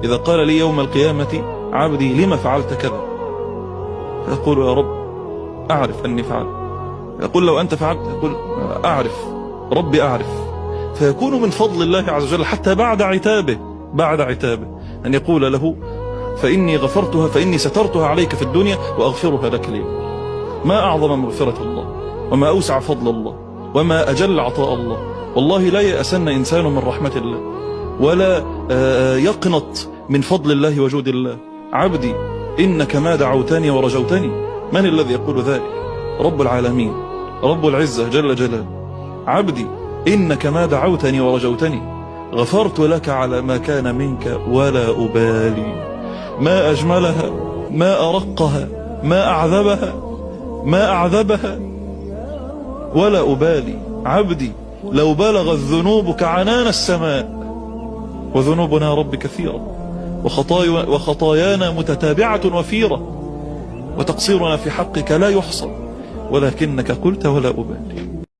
إذا قال لي يوم القيامة عبدي لما فعلت كذا، فيقول يا رب أعرف أني فعلت. يقول لو أنت فعلت، يقول أعرف ربي أعرف. فيكون من فضل الله عز وجل حتى بعد عتابه أن يقول له فإني غفرتها، فإني سترتها عليك في الدنيا وأغفرها لك اليوم. ما أعظم مغفرة الله، وما أوسع فضل الله، وما أجل عطاء الله. والله لا يأسن إنسان من رحمة الله، ولا يقنط من فضل الله وجود الله. عبدي إنك ما دعوتني ورجوتني. من الذي يقول ذلك؟ رب العالمين، رب العزة جل جلاله. عبدي إنك ما دعوتني ورجوتني، غفرت لك على ما كان منك ولا أبالي. ما أجملها، ما أرقها، ما أعذبها، ما أعذبها، ولا أبالي. عبدي لو بلغت ذنوبك عنان السماء، وذنوبنا رب كثيرة، وخطايانا متتابعة وفيرة، وتقصيرنا في حقك لا يحصى، ولكنك قلت ولا أبالي.